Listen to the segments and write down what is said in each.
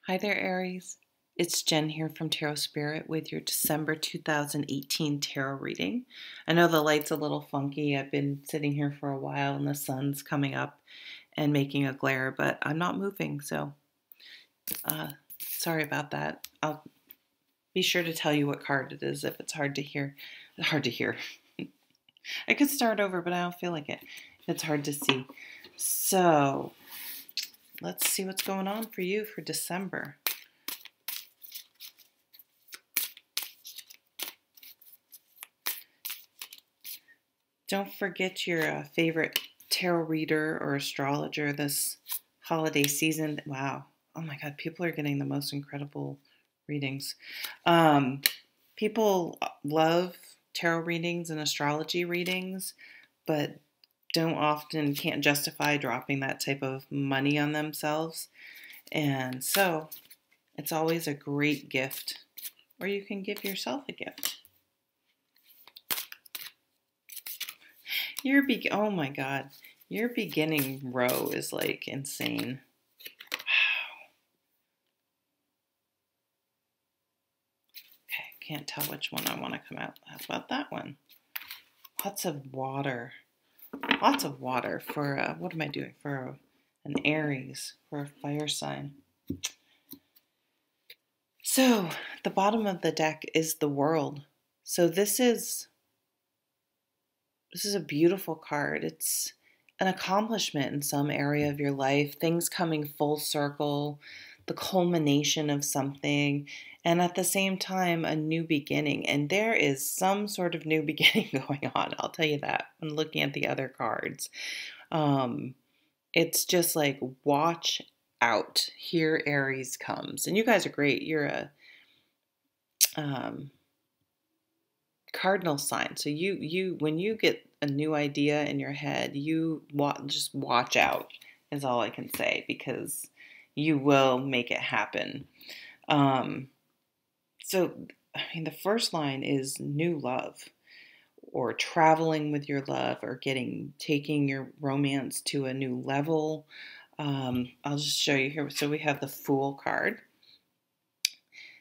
Hi there, Aries. It's Jen here from Tarot Spirit with your December 2018 tarot reading. I know the light's a little funky. I've been sitting here for a while and the sun's coming up and making a glare, but I'm not moving, so sorry about that. I'll be sure to tell you what card it is if it's hard to hear. Hard to hear. I could start over, but I don't feel like it. It's hard to see. So let's see what's going on for you for December. Don't forget your favorite tarot reader or astrologer this holiday season. Wow. Oh my God, people are getting the most incredible readings. People love tarot readings and astrology readings, but can't justify dropping that type of money on themselves. And so it's always a great gift, or you can give yourself a gift. Oh my God, your beginning row is like insane. Wow. Okay, can't tell which one I want to come out. How about that one? Lots of water. Lots of water for, what am I doing? For an Aries, for a fire sign. So, the bottom of the deck is the World. So this is a beautiful card. It's an accomplishment in some area of your life, things coming full circle, the culmination of something, and at the same time, a new beginning. And there is some sort of new beginning going on. I'll tell you that when looking at the other cards. It's just like, watch out. Here Aries comes. And you guys are great. You're a cardinal sign. So you when you get a new idea in your head, just watch out is all I can say, because you will make it happen. So I mean, the first line is new love, or traveling with your love, or taking your romance to a new level. I'll just show you here. So we have the Fool card.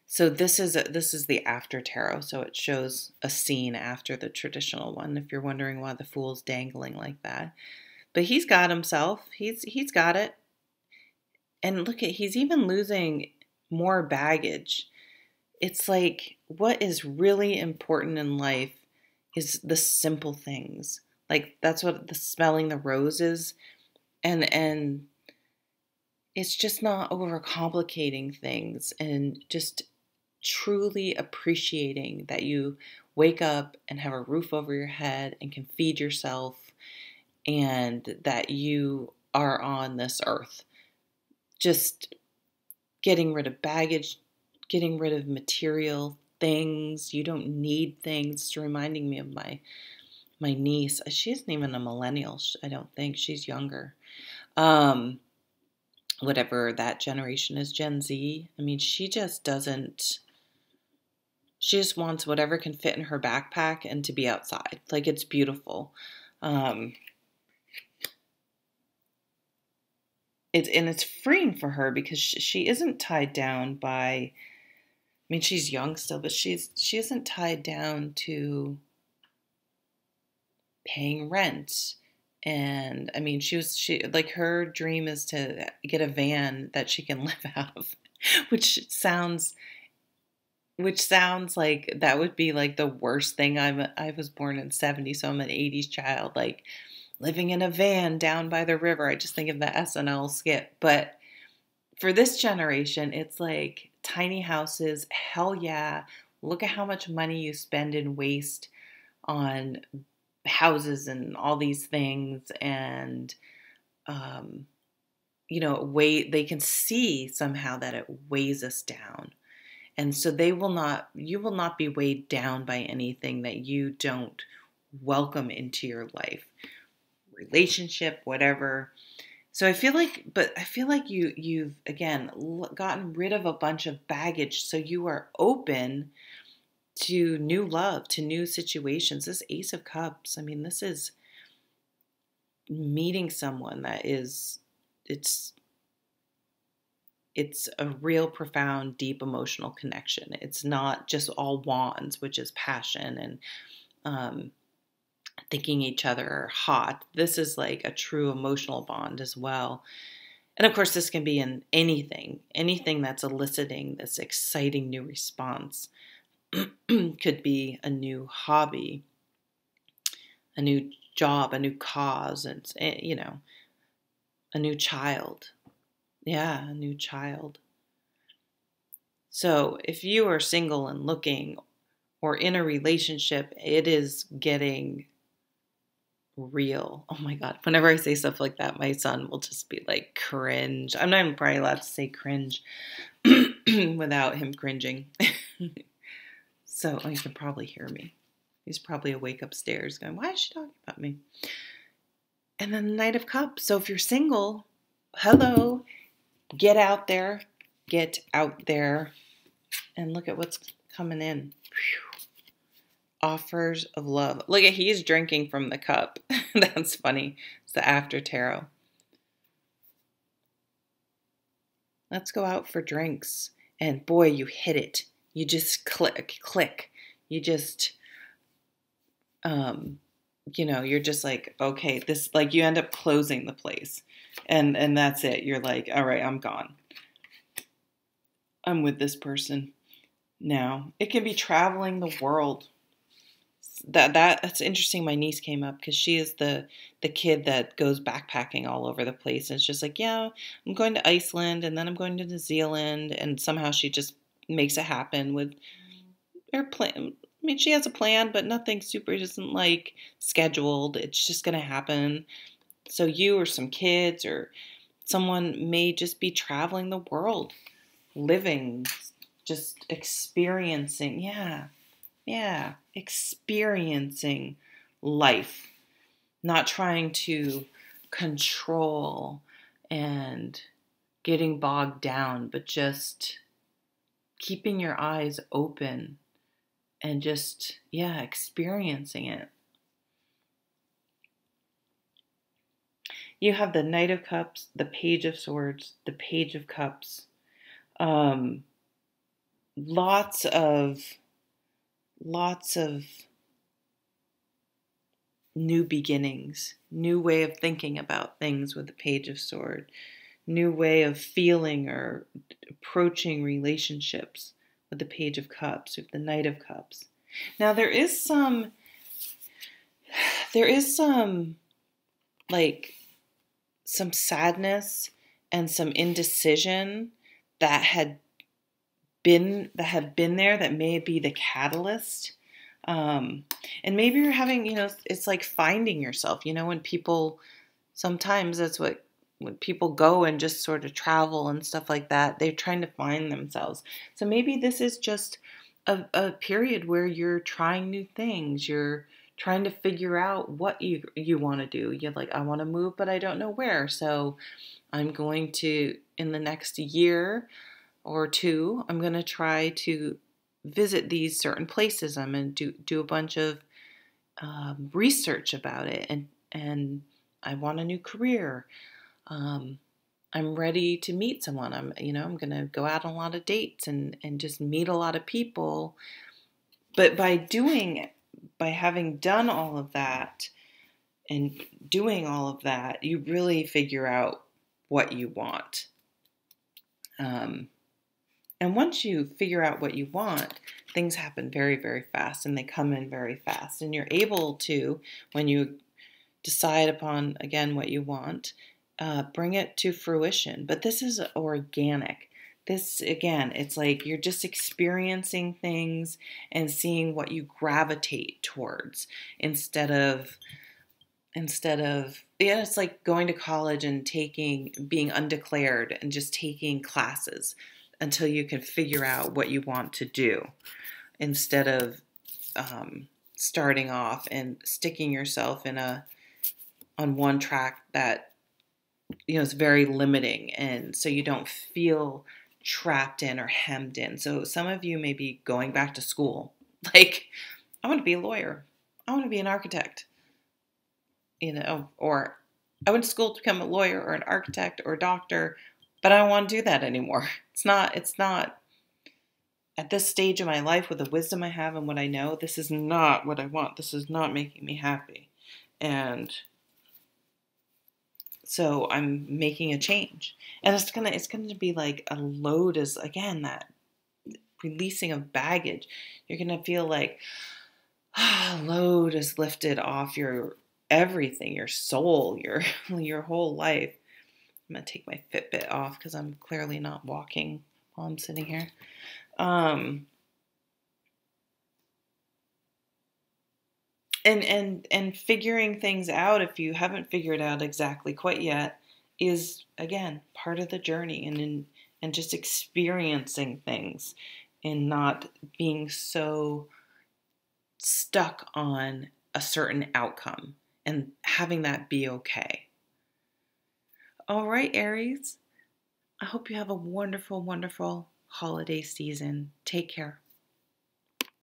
So this is the after tarot, so it shows a scene after the traditional one, if you're wondering why the Fool's dangling like that. But he's got himself. He's got it. And look he's even losing more baggage. It's like, what is really important in life is the simple things. Like, that's what the smelling the roses, and it's just not overcomplicating things, and just truly appreciating that you wake up and have a roof over your head and can feed yourself, and that you are on this earth. Just getting rid of baggage, getting rid of material things. You don't need things. It's reminding me of my niece. She isn't even a millennial, I don't think. She's younger. Whatever that generation is, Gen Z. I mean, she just wants whatever can fit in her backpack and to be outside. Like, it's beautiful. It's freeing for her, because she isn't tied down by, I mean, she's young still, but she isn't tied down to paying rent. And I mean, her dream is to get a van that she can live out of, which sounds like that would be like the worst thing. I was born in '70, so I'm an '80s child. Like, living in a van down by the river. I just think of the SNL skit. But for this generation, it's like tiny houses. Hell yeah. Look at how much money you spend and waste on houses and all these things. And, they can see somehow that it weighs us down. And so you will not be weighed down by anything that you don't welcome into your life, relationship, whatever. So I feel like you've again gotten rid of a bunch of baggage, so you are open to new love, to new situations. This Ace of Cups, I mean, this is meeting someone it's it's a real profound, deep emotional connection. It's not just all wands, which is passion and thinking each other are hot. This is like a true emotional bond as well. And of course, this can be in anything that's eliciting this exciting new response. Could be a new hobby, a new job, a new cause, and, a new child. Yeah, a new child. So if you are single and looking or in a relationship, it is getting real. Oh my God. Whenever I say stuff like that, my son will just be like, cringe. I'm not even probably allowed to say cringe without him cringing. So you can probably hear me. He's probably awake upstairs going, why is she talking about me? And then the Knight of Cups. So if you're single, hello, get out there, and look at what's coming in. Whew. Offers of love. Look at, he's drinking from the cup. That's funny. It's the after tarot. Let's go out for drinks. And boy, you hit it. You just click. You just, you're just like, okay, this, like, you end up closing the place. And that's it. You're like, all right, I'm gone. I'm with this person now. It can be traveling the world. That's interesting. My niece came up because she is the kid that goes backpacking all over the place. And it's just like, yeah, I'm going to Iceland and then I'm going to New Zealand. And somehow she just makes it happen with her plan. I mean, she has a plan, but nothing super isn't like scheduled. It's just going to happen. So you or some kids or someone may just be traveling the world, living, just experiencing. Yeah, experiencing life, not trying to control and getting bogged down, but just keeping your eyes open and just, experiencing it. You have the Knight of Cups, the Page of Swords, the Page of Cups. Lots of new beginnings, new way of thinking about things with the Page of Swords, new way of feeling or approaching relationships with the Page of Cups, with the Knight of Cups. Now there is some like some sadness and some indecision that had been there that may be the catalyst. And maybe you're having, it's like finding yourself, when people, sometimes that's when people go and just sort of travel and stuff like that, they're trying to find themselves. So maybe this is just a period where you're trying new things. You're trying to figure out what you want to do. You're like, I want to move, but I don't know where. So I'm going to, in the next year or two, I'm going to try to visit these certain places. I'm going to do a bunch of research about it, and I want a new career. I'm ready to meet someone. I'm going to go out on a lot of dates and just meet a lot of people. But by having done all of that and doing all of that, you really figure out what you want. And once you figure out what you want, things happen very, very fast, and they come in very fast. And you're able to, when you decide upon, again, what you want, bring it to fruition. But this is organic. This, again, it's like you're just experiencing things and seeing what you gravitate towards instead of, it's like going to college and being undeclared and just taking classes until you can figure out what you want to do, instead of starting off and sticking yourself on one track that is very limiting, and so you don't feel trapped in or hemmed in. So some of you may be going back to school, like, I want to be a lawyer, I want to be an architect, or I went to school to become a lawyer or an architect or a doctor, But I don't want to do that anymore. It's not at this stage of my life with the wisdom I have and what I know, this is not what I want. This is not making me happy. And so I'm making a change. And it's gonna be like a load, is again that releasing of baggage. You're gonna feel like load is lifted off your everything, your soul, your whole life. I'm gonna take my Fitbit off because I'm clearly not walking while I'm sitting here. And figuring things out, if you haven't figured out exactly quite yet, is again part of the journey, and just experiencing things and not being so stuck on a certain outcome and having that be okay. All right, Aries, I hope you have a wonderful, wonderful holiday season. Take care.